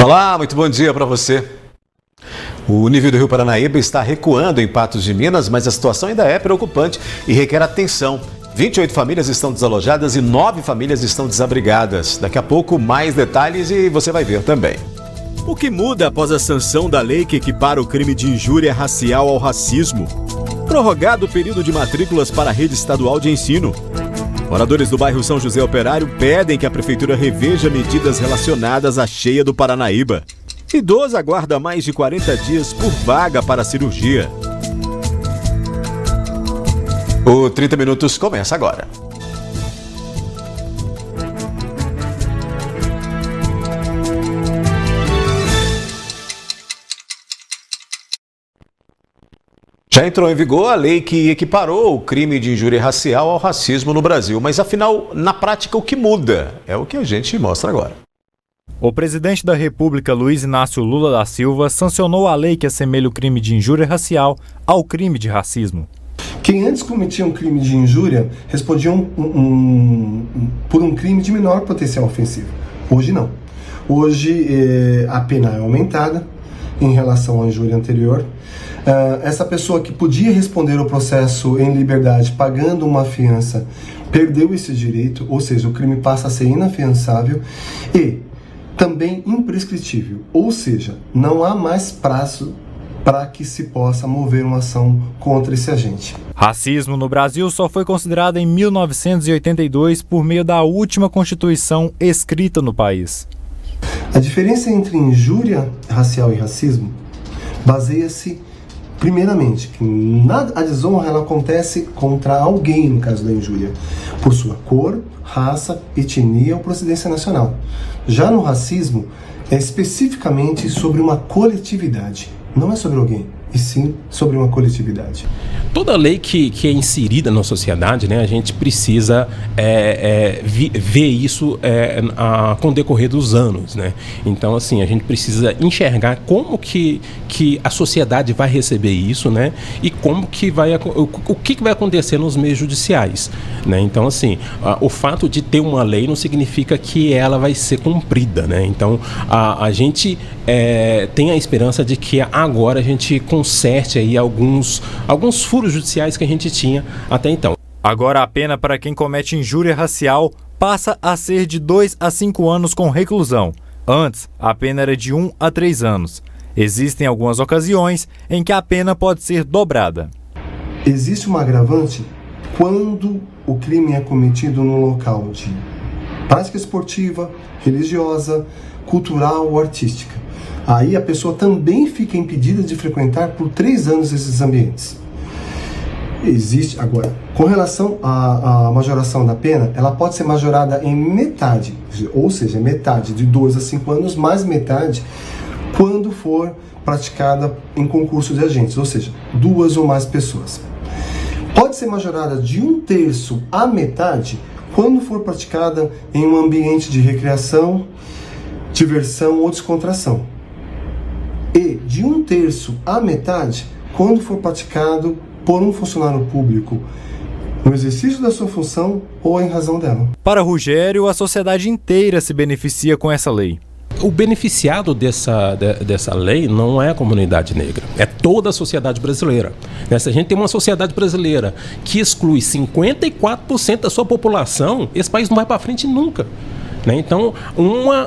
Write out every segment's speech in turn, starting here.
Olá, muito bom dia para você. O nível do Rio Paranaíba está recuando em Patos de Minas, mas a situação ainda é preocupante e requer atenção. 28 famílias estão desalojadas e 9 famílias estão desabrigadas. Daqui a pouco mais detalhes e você vai ver também. O que muda após a sanção da lei que equipara o crime de injúria racial ao racismo? Prorrogado o período de matrículas para a rede estadual de ensino. Moradores do bairro São José Operário pedem que a prefeitura reveja medidas relacionadas à cheia do Paranaíba. Idoso aguarda mais de 40 dias por vaga para a cirurgia. O 30 Minutos começa agora. Já entrou em vigor a lei que equiparou o crime de injúria racial ao racismo no Brasil. Mas, afinal, na prática, o que muda? É o que a gente mostra agora. O presidente da República, Luiz Inácio Lula da Silva, sancionou a lei que assemelha o crime de injúria racial ao crime de racismo. Quem antes cometia um crime de injúria respondiam por um crime de menor potencial ofensivo. Hoje não. Hoje a pena é aumentada em relação à injúria anterior. Essa pessoa que podia responder ao processo em liberdade pagando uma fiança perdeu esse direito, ou seja, o crime passa a ser inafiançável e também imprescritível, ou seja, não há mais prazo para que se possa mover uma ação contra esse agente. Racismo no Brasil só foi considerado em 1982 por meio da última Constituição escrita no país. A diferença entre injúria racial e racismo baseia-se primeiramente, que a desonra ela acontece contra alguém, no caso da injúria, por sua cor, raça, etnia ou procedência nacional. Já no racismo, é especificamente sobre uma coletividade, não é sobre alguém, e sim sobre uma coletividade. Toda lei que é inserida na sociedade, né, a gente precisa ver isso com o decorrer dos anos, né? Então, assim, a gente precisa enxergar como que a sociedade vai receber isso, né? E como que o que vai acontecer nos meios judiciais, né? Então, assim, o fato de ter uma lei não significa que ela vai ser cumprida, né? Então, a gente tem a esperança de que agora a gente conserte aí alguns furos judiciais que a gente tinha até então. Agora a pena para quem comete injúria racial passa a ser de 2 a 5 anos com reclusão. Antes, a pena era de 1 a 3 anos. Existem algumas ocasiões em que a pena pode ser dobrada. Existe um agravante quando o crime é cometido no local de prática esportiva, religiosa, cultural ou artística. Aí a pessoa também fica impedida de frequentar por 3 anos esses ambientes. Existe, agora, com relação à majoração da pena, ela pode ser majorada em metade, ou seja, metade de 2 a 5 anos, mais metade quando for praticada em concurso de agentes, ou seja, 2 ou mais pessoas. Pode ser majorada de 1/3 à metade quando for praticada em um ambiente de recreação, diversão ou descontração. E de 1/3 à metade quando for praticado por um funcionário público no exercício da sua função ou em razão dela. Para Rogério, a sociedade inteira se beneficia com essa lei. O beneficiado dessa lei não é a comunidade negra, é toda a sociedade brasileira. Se a gente tem uma sociedade brasileira que exclui 54% da sua população, esse país não vai para frente nunca. Então,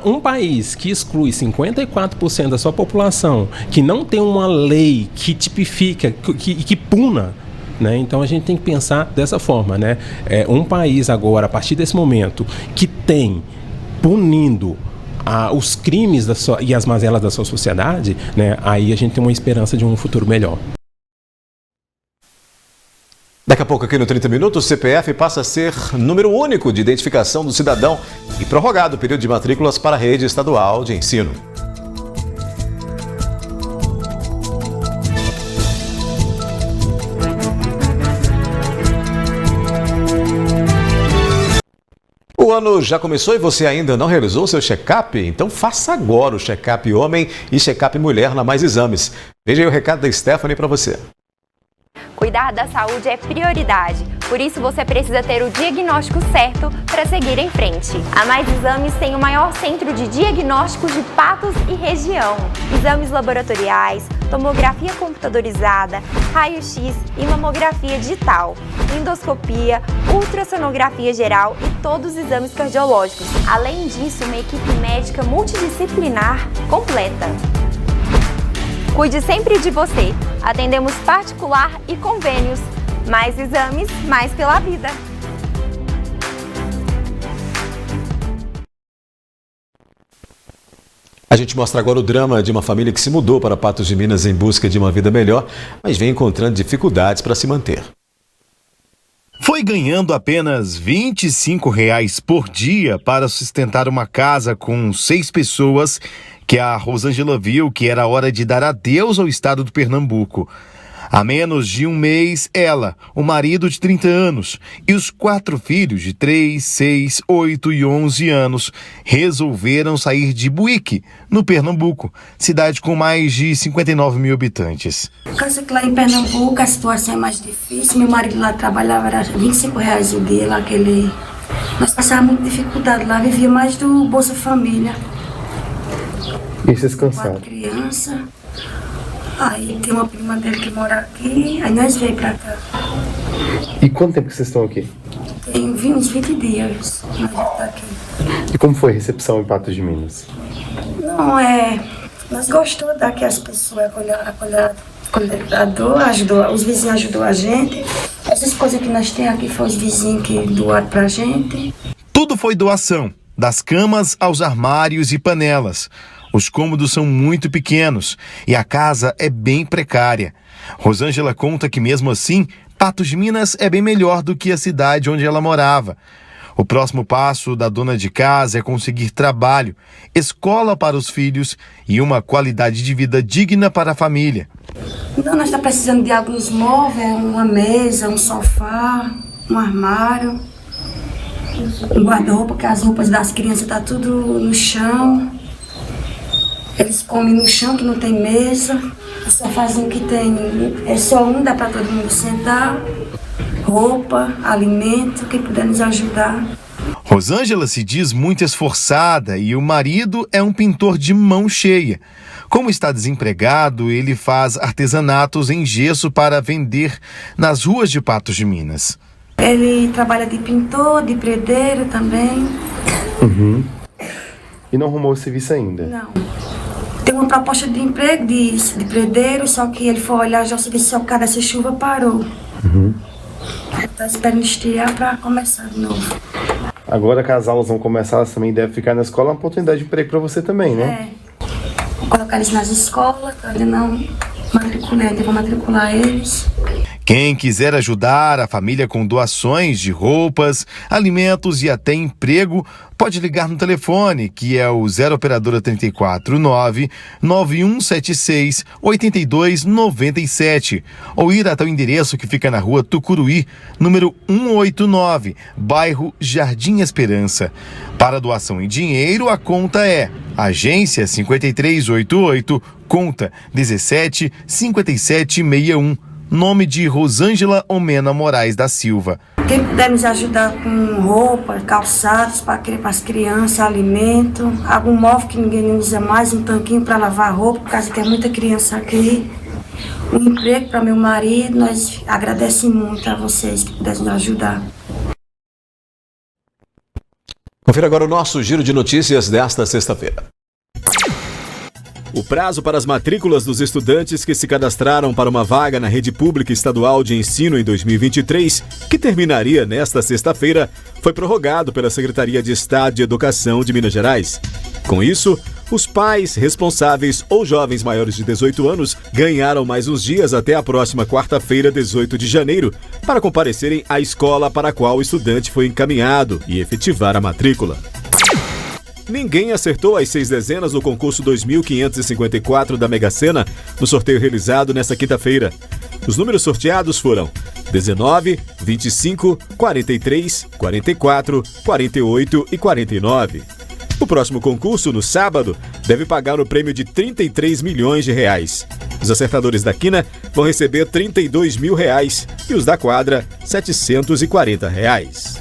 um país que exclui 54% da sua população, que não tem uma lei que tipifica, que puna, né? Então a gente tem que pensar dessa forma, né? Um país agora, a partir desse momento, que tem punindo os crimes e as mazelas da sua sociedade, né? Aí a gente tem uma esperança de um futuro melhor. Daqui a pouco aqui no 30 Minutos, o CPF passa a ser número único de identificação do cidadão e prorrogado o período de matrículas para a rede estadual de ensino. O ano já começou e você ainda não realizou o seu check-up? Então faça agora o check-up homem e check-up mulher na Mais Exames. Veja aí o recado da Stephanie para você. cuidar da saúde é prioridade. Por isso, você precisa ter o diagnóstico certo para seguir em frente. A Mais Exames tem o maior centro de diagnósticos de Patos e região. Exames laboratoriais, tomografia computadorizada, raio-x e mamografia digital, endoscopia, ultrassonografia geral e todos os exames cardiológicos. Além disso, uma equipe médica multidisciplinar completa. Cuide sempre de você. Atendemos particular e convênios. Mais exames, mais pela vida. A gente mostra agora o drama de uma família que se mudou para Patos de Minas em busca de uma vida melhor, mas vem encontrando dificuldades para se manter. Foi ganhando apenas R$ 25 por dia para sustentar uma casa com 6 pessoas que a Rosângela viu que era hora de dar adeus ao estado do Pernambuco. Há menos de um mês, ela, o marido de 30 anos e os 4 filhos de 3, 6, 8 e 11 anos resolveram sair de Buíque, no Pernambuco, cidade com mais de 59 mil habitantes. Caso que lá em Pernambuco a situação é mais difícil, meu marido lá trabalhava, era R$ 25 o dia, lá que ele... Nós passávamos muita dificuldade lá, vivia mais do Bolsa Família. E vocês cansaram? 4 crianças. Aí tem uma prima dele que mora aqui, aí nós veio pra cá. E quanto tempo que vocês estão aqui? Tem uns 20 dias que nós estamos aqui. E como foi a recepção em Patos de Minas? Não, nós gostamos daqui, as pessoas ajudou, os vizinhos ajudou a gente. Essas coisas que nós temos aqui foram os vizinhos que doaram pra gente. Tudo foi doação, das camas aos armários e panelas. Os cômodos são muito pequenos e a casa é bem precária. Rosângela conta que mesmo assim, Patos de Minas é bem melhor do que a cidade onde ela morava. O próximo passo da dona de casa é conseguir trabalho, escola para os filhos e uma qualidade de vida digna para a família. Então nós estamos precisando de alguns móveis, uma mesa, um sofá, um armário, um guarda-roupa, porque as roupas das crianças estão tudo no chão. Eles comem no chão, que não tem mesa. O sofazinho que tem é só um, dá para todo mundo sentar. Roupa, alimento, quem puder nos ajudar. Rosângela se diz muito esforçada e o marido é um pintor de mão cheia. Como está desempregado, ele faz artesanatos em gesso para vender nas ruas de Patos de Minas. Ele trabalha de pintor, de predeiro também. Uhum. E não arrumou o serviço ainda? Não. Tem uma proposta de emprego de predeiro, só que ele foi olhar já o serviço, só por causa dessa chuva parou. Uhum. Está esperando estiar para começar de novo. Agora que as aulas vão começar, elas também devem ficar na escola, é uma oportunidade de emprego para você também, né? Vou colocar eles nas escolas, ainda não matriculei, ainda vou matricular eles. Quem quiser ajudar a família com doações de roupas, alimentos e até emprego, pode ligar no telefone, que é o 0 operadora 349 9176 8297, ou ir até o endereço que fica na rua Tucuruí, número 189, bairro Jardim Esperança. Para doação em dinheiro, a conta é Agência 5388, conta 175761. Nome de Rosângela Omena Moraes da Silva. Quem puder nos ajudar com roupa, calçados para as crianças, alimento, algum móvel que ninguém usa mais, um tanquinho para lavar roupa, por causa que tem muita criança aqui, um emprego para meu marido, nós agradecemos muito a vocês que puderem nos ajudar. Confira agora o nosso giro de notícias desta sexta-feira. O prazo para as matrículas dos estudantes que se cadastraram para uma vaga na rede pública estadual de ensino em 2023, que terminaria nesta sexta-feira, foi prorrogado pela Secretaria de Estado de Educação de Minas Gerais. Com isso, os pais responsáveis ou jovens maiores de 18 anos ganharam mais uns dias até a próxima quarta-feira, 18 de janeiro, para comparecerem à escola para a qual o estudante foi encaminhado e efetivar a matrícula. Ninguém acertou as 6 dezenas no concurso 2554 da Mega Sena no sorteio realizado nesta quinta-feira. Os números sorteados foram 19, 25, 43, 44, 48 e 49. O próximo concurso, no sábado, deve pagar o prêmio de R$33 milhões. Os acertadores da quina vão receber R$32 mil e os da quadra R$740.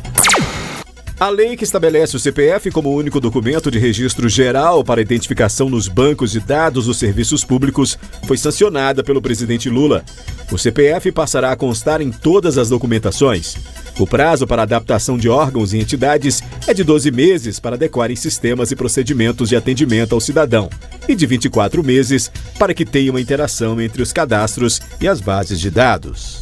A lei que estabelece o CPF como único documento de registro geral para identificação nos bancos de dados dos serviços públicos foi sancionada pelo presidente Lula. O CPF passará a constar em todas as documentações. O prazo para adaptação de órgãos e entidades é de 12 meses para adequar em sistemas e procedimentos de atendimento ao cidadão e de 24 meses para que tenha uma interação entre os cadastros e as bases de dados.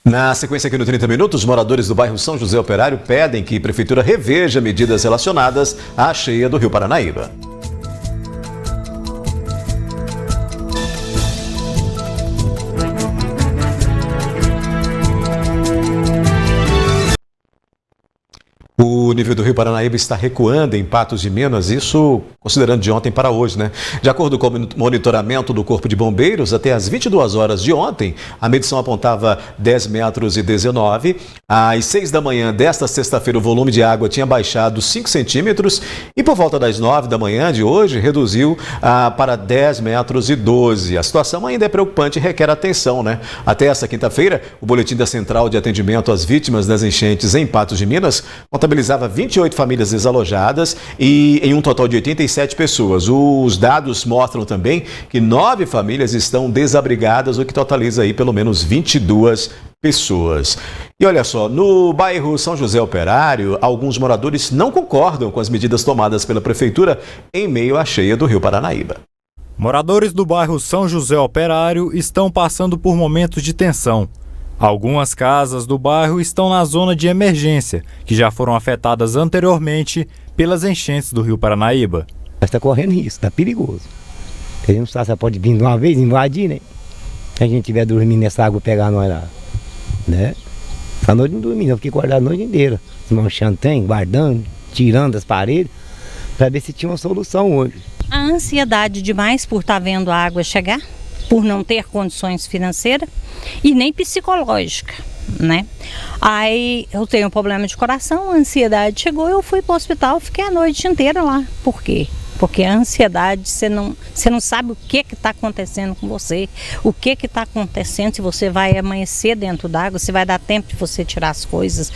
Na sequência aqui no 30 Minutos, moradores do bairro São José Operário pedem que a Prefeitura reveja medidas relacionadas à cheia do Rio Paranaíba. O nível do Rio Paranaíba está recuando em Patos de Minas, isso considerando de ontem para hoje, né? De acordo com o monitoramento do Corpo de Bombeiros, até às 22 horas de ontem, a medição apontava 10 metros e 19. Às 6 da manhã desta sexta-feira, o volume de água tinha baixado 5 centímetros e por volta das 9 da manhã de hoje, reduziu para 10 metros e 12. A situação ainda é preocupante e requer atenção, né? Até esta quinta-feira, o boletim da Central de Atendimento às Vítimas das Enchentes em Patos de Minas contabilizava 28 famílias desalojadas e em um total de 87 pessoas. Os dados mostram também que 9 famílias estão desabrigadas, o que totaliza aí pelo menos 22 pessoas. E olha só, no bairro São José Operário, alguns moradores não concordam com as medidas tomadas pela Prefeitura em meio à cheia do Rio Paranaíba. Moradores do bairro São José Operário estão passando por momentos de tensão. Algumas casas do bairro estão na zona de emergência, que já foram afetadas anteriormente pelas enchentes do Rio Paranaíba. Está correndo risco, está perigoso. A gente não sabe se pode vir de uma vez, invadir, né? Se a gente estiver dormindo nessa água, pegar nós lá, né? Essa noite não dormi, não, fiquei acordado a noite inteira, desmanchando trem, guardando, tirando as paredes, para ver se tinha uma solução hoje. A ansiedade demais por estar vendo a água chegar, por não ter condições financeiras e nem psicológica, né? Aí eu tenho um problema de coração, a ansiedade chegou, eu fui para o hospital, fiquei a noite inteira lá. Por quê? Porque a ansiedade, você não sabe o que está acontecendo com você, o que está acontecendo, se você vai amanhecer dentro d'água, se vai dar tempo de você tirar as coisas.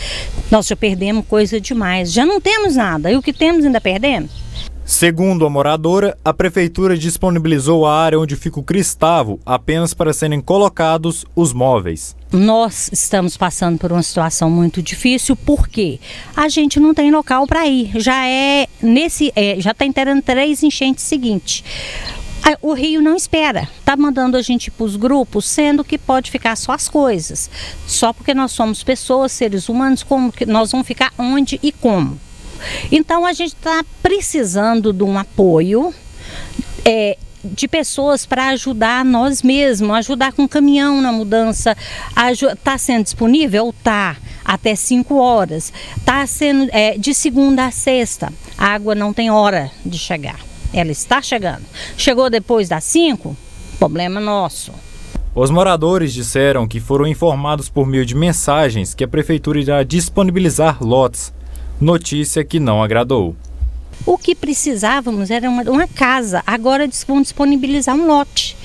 Nós já perdemos coisa demais, já não temos nada, e o que temos ainda perdemos. Segundo a moradora, a prefeitura disponibilizou a área onde fica o Cristavo apenas para serem colocados os móveis. Nós estamos passando por uma situação muito difícil porque a gente não tem local para ir. Já está entrando 3 enchentes seguintes. O Rio não espera, está mandando a gente para os grupos, sendo que pode ficar só as coisas. Só porque nós somos pessoas, seres humanos, como que nós vamos ficar onde e como? Então a gente está precisando de um apoio de pessoas para ajudar nós mesmos, ajudar com caminhão na mudança. Está sendo disponível? Está, até 5 horas. Está sendo de segunda a sexta. A água não tem hora de chegar. Ela está chegando. Chegou depois das 5? Problema nosso. Os moradores disseram que foram informados por meio de mensagens que a prefeitura irá disponibilizar lotes. Notícia que não agradou. O que precisávamos era uma casa, agora vão disponibilizar um lote.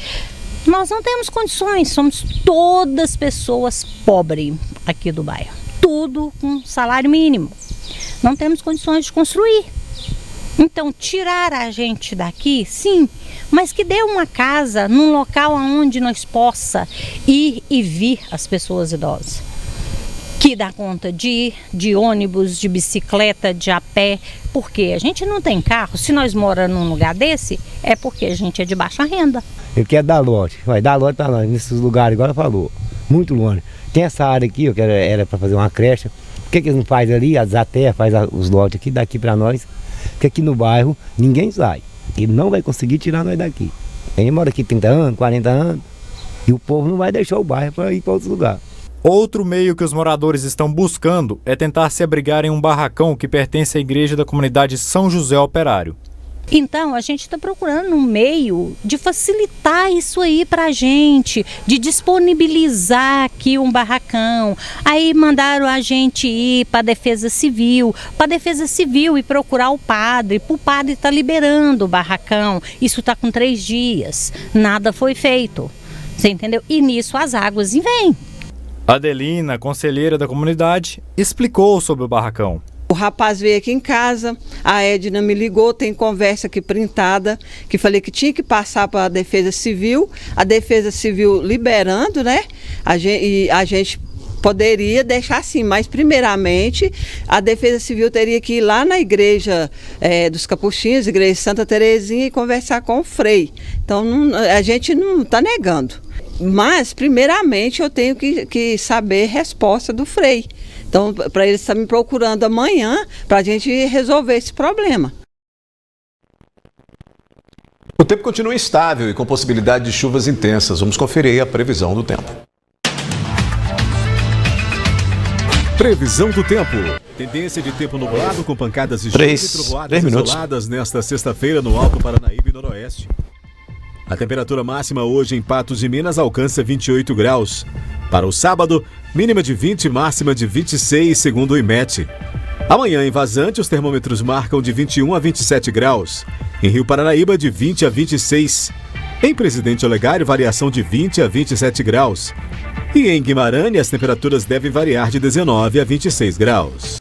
Nós não temos condições, somos todas pessoas pobres aqui do bairro. Tudo com salário mínimo. Não temos condições de construir. Então, tirar a gente daqui, sim, mas que dê uma casa num local onde nós possa ir e vir as pessoas idosas. Que dá conta de ir de ônibus, de bicicleta, de a pé, porque a gente não tem carro. Se nós moramos num lugar desse, é porque a gente é de baixa renda. Ele quer dar lote, vai dar lote para nós, nesses lugares, agora falou, muito longe. Tem essa área aqui, que era para fazer uma creche, por que eles não fazem ali, a Zaterra faz os lotes aqui, daqui para nós, porque aqui no bairro ninguém sai, ele não vai conseguir tirar nós daqui. A gente mora aqui 30 anos, 40 anos, e o povo não vai deixar o bairro para ir para outros lugares. Outro meio que os moradores estão buscando é tentar se abrigar em um barracão que pertence à igreja da comunidade São José Operário. Então, a gente está procurando um meio de facilitar isso aí para a gente, de disponibilizar aqui um barracão. Aí mandaram a gente ir para a Defesa Civil, e procurar o padre, para o padre estar liberando o barracão. Isso está com 3 dias, nada foi feito, você entendeu? E nisso as águas vêm. Adelina, conselheira da comunidade, explicou sobre o barracão. O rapaz veio aqui em casa, a Edna me ligou, tem conversa aqui printada, que falei que tinha que passar para a Defesa Civil liberando, né? A gente poderia deixar assim, mas primeiramente a Defesa Civil teria que ir lá na igreja dos Capuchinhos, igreja Santa Terezinha, e conversar com o Frei. Então a gente não está negando. Mas primeiramente eu tenho que saber a resposta do Frei. Então, para ele estar me procurando amanhã, para a gente resolver esse problema. O tempo continua instável e com possibilidade de chuvas intensas. Vamos conferir aí a previsão do tempo. Previsão do tempo. Tendência de tempo nublado com pancadas de chuva e trovoadas isoladas nesta sexta-feira no Alto Paranaíba e Noroeste. A temperatura máxima hoje em Patos de Minas alcança 28 graus. Para o sábado, mínima de 20, máxima de 26, segundo o IMET. Amanhã, em Vazante, os termômetros marcam de 21 a 27 graus. Em Rio Paranaíba, de 20 a 26. Em Presidente Olegário, variação de 20 a 27 graus. E em Guimarães, as temperaturas devem variar de 19 a 26 graus.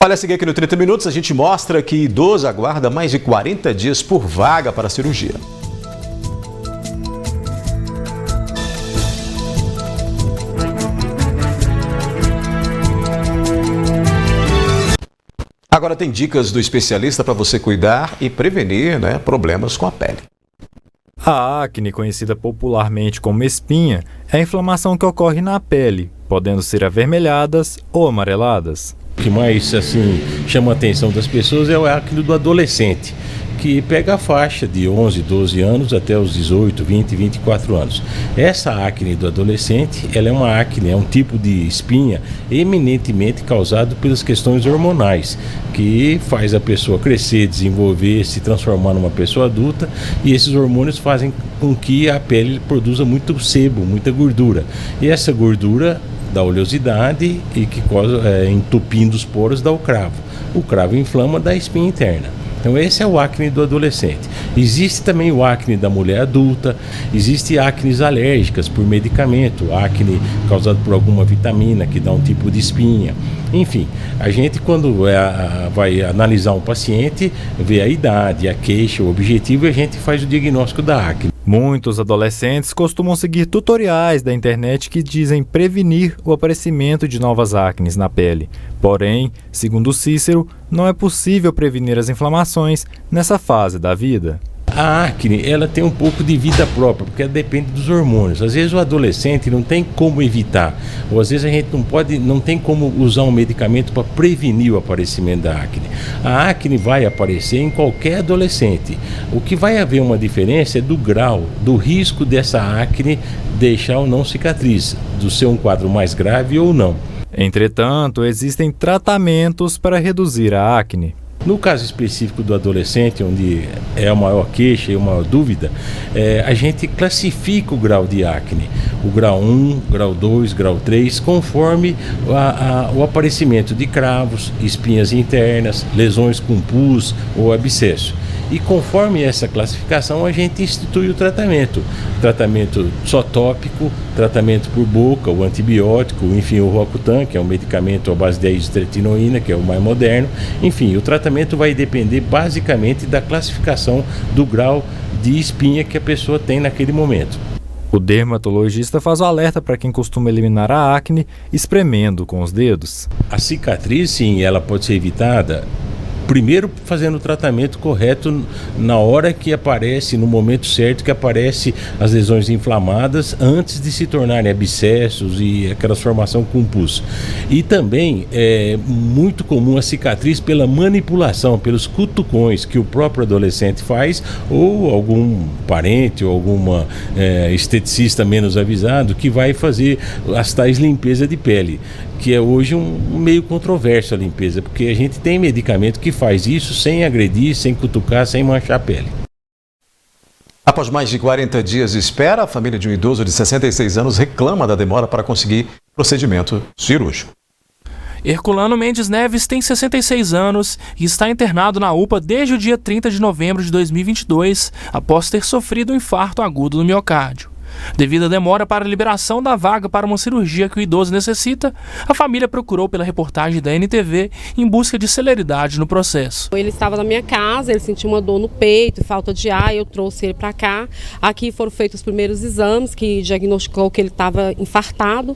Olha, a seguir aqui no 30 Minutos, a gente mostra que idoso aguarda mais de 40 dias por vaga para a cirurgia. Agora tem dicas do especialista para você cuidar e prevenir, problemas com a pele. A acne, conhecida popularmente como espinha, é a inflamação que ocorre na pele, podendo ser avermelhadas ou amareladas. O que mais chama a atenção das pessoas é o acne do adolescente, que pega a faixa de 11, 12 anos até os 18, 20, 24 anos. Essa acne do adolescente, ela é uma acne, é um tipo de espinha eminentemente causado pelas questões hormonais, que faz a pessoa crescer, desenvolver, se transformar numa pessoa adulta, e esses hormônios fazem com que a pele produza muito sebo, muita gordura. E essa gordura da oleosidade e que entupindo os poros dá o cravo. O cravo inflama, dá espinha interna. Então esse é o acne do adolescente. Existe também o acne da mulher adulta, existe acnes alérgicas por medicamento, acne causado por alguma vitamina que dá um tipo de espinha. Enfim, a gente quando vai analisar um paciente, vê a idade, a queixa, o objetivo, e a gente faz o diagnóstico da acne. Muitos adolescentes costumam seguir tutoriais da internet que dizem prevenir o aparecimento de novas acnes na pele. Porém, segundo Cícero, não é possível prevenir as inflamações nessa fase da vida. A acne, ela tem um pouco de vida própria, porque ela depende dos hormônios. Às vezes o adolescente não tem como evitar, ou às vezes a gente não tem como usar um medicamento para prevenir o aparecimento da acne. A acne vai aparecer em qualquer adolescente. O que vai haver uma diferença é do grau, do risco dessa acne deixar ou não cicatriz, do ser um quadro mais grave ou não. Entretanto, existem tratamentos para reduzir a acne. No caso específico do adolescente, onde é a maior queixa e a maior dúvida, a gente classifica o grau de acne. O grau 1, grau 2, grau 3, conforme o aparecimento de cravos, espinhas internas, lesões com pus ou abscesso. E conforme essa classificação, a gente institui o tratamento. Tratamento só tópico, tratamento por boca, o antibiótico, enfim, o Roacutan, que é um medicamento à base de isotretinoína, que é o mais moderno. Enfim, o tratamento vai depender basicamente da classificação do grau de espinha que a pessoa tem naquele momento. O dermatologista faz o alerta para quem costuma eliminar a acne espremendo com os dedos. A cicatriz, sim, ela pode ser evitada primeiro fazendo o tratamento correto na hora que aparece, no momento certo que aparece as lesões inflamadas, antes de se tornarem abscessos e aquela formação com pus. E também é muito comum a cicatriz pela manipulação, pelos cutucões que o próprio adolescente faz, ou algum parente ou alguma esteticista menos avisado que vai fazer as tais limpeza de pele, que é hoje um meio controverso a limpeza, porque a gente tem medicamento que faz isso sem agredir, sem cutucar, sem manchar a pele. Após mais de 40 dias de espera, a família de um idoso de 66 anos reclama da demora para conseguir procedimento cirúrgico. Herculano Mendes Neves tem 66 anos e está internado na UPA desde o dia 30 de novembro de 2022, após ter sofrido um infarto agudo no miocárdio. Devido à demora para a liberação da vaga para uma cirurgia que o idoso necessita, a família procurou pela reportagem da NTV em busca de celeridade no processo. Ele estava na minha casa, ele sentiu uma dor no peito, falta de ar, eu trouxe ele para cá. Aqui foram feitos os primeiros exames que diagnosticou que ele estava infartado.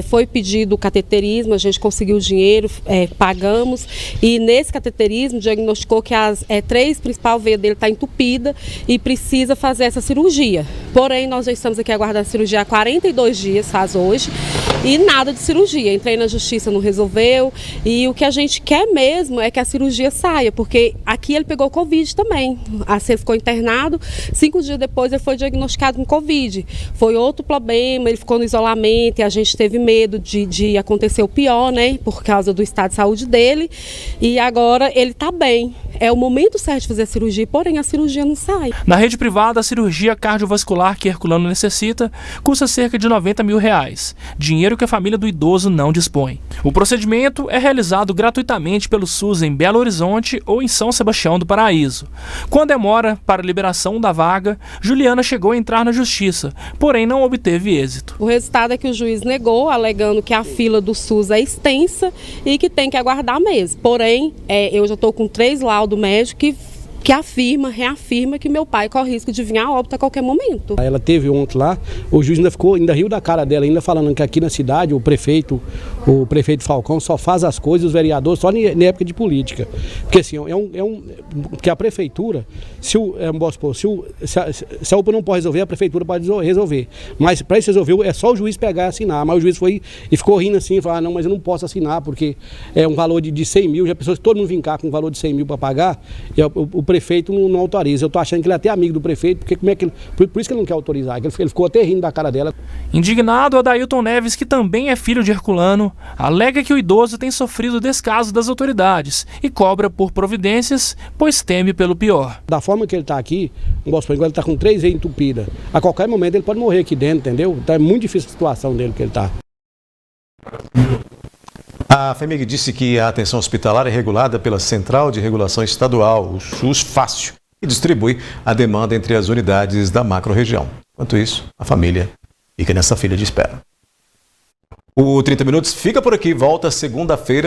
Foi pedido o cateterismo, a gente conseguiu o dinheiro, pagamos, e nesse cateterismo diagnosticou que as 3 principais veias dele está entupida e precisa fazer essa cirurgia. Porém, nós já estamos aqui aguardando a cirurgia há 42 dias, faz hoje, e nada de cirurgia. Entrei na justiça, não resolveu, e o que a gente quer mesmo é que a cirurgia saia, porque aqui ele pegou Covid também. Assim, ele ficou internado, 5 dias depois ele foi diagnosticado com Covid. Foi outro problema, ele ficou no isolamento e a gente teve medo de acontecer o pior, né, por causa do estado de saúde dele, e agora ele está bem. É o momento certo de fazer a cirurgia, porém a cirurgia não sai. Na rede privada, a cirurgia cardiovascular que Herculano necessita custa cerca de R$90 mil, dinheiro que a família do idoso não dispõe. O procedimento é realizado gratuitamente pelo SUS em Belo Horizonte ou em São Sebastião do Paraíso. Com a demora para a liberação da vaga, Juliana chegou a entrar na justiça, porém não obteve êxito. O resultado é que o juiz negou, alegando que a fila do SUS é extensa e que tem que aguardar mesmo. Porém, eu já estou com 3 laudos médicos que reafirma que meu pai corre risco de vir a óbito a qualquer momento. Ela teve ontem lá, o juiz ainda riu da cara dela, ainda falando que aqui na cidade o prefeito Falcão só faz as coisas, os vereadores, só na época de política. Porque assim, porque a prefeitura, se a UPA não pode resolver, a prefeitura pode resolver. Mas para isso resolver, é só o juiz pegar e assinar. Mas o juiz foi e ficou rindo assim, falou, não, mas eu não posso assinar, porque é um valor de 100 mil, já pensou se todo mundo vir cá com um valor de 100 mil para pagar, e o prefeito não autoriza. Eu tô achando que ele é até amigo do prefeito, porque por isso que ele não quer autorizar. Ele ficou até rindo da cara dela. Indignado, Adailton Neves, que também é filho de Herculano, alega que o idoso tem sofrido descaso das autoridades e cobra por providências, pois teme pelo pior. Da forma que ele está aqui, ele está com 3 veias entupidas. A qualquer momento ele pode morrer aqui dentro, entendeu? Então é muito difícil a situação dele que ele está. A FEMIG disse que a atenção hospitalar é regulada pela Central de Regulação Estadual, o SUS Fácil, e distribui a demanda entre as unidades da macro-região. Enquanto isso, a família fica nessa fila de espera. O 30 Minutos fica por aqui, volta segunda-feira.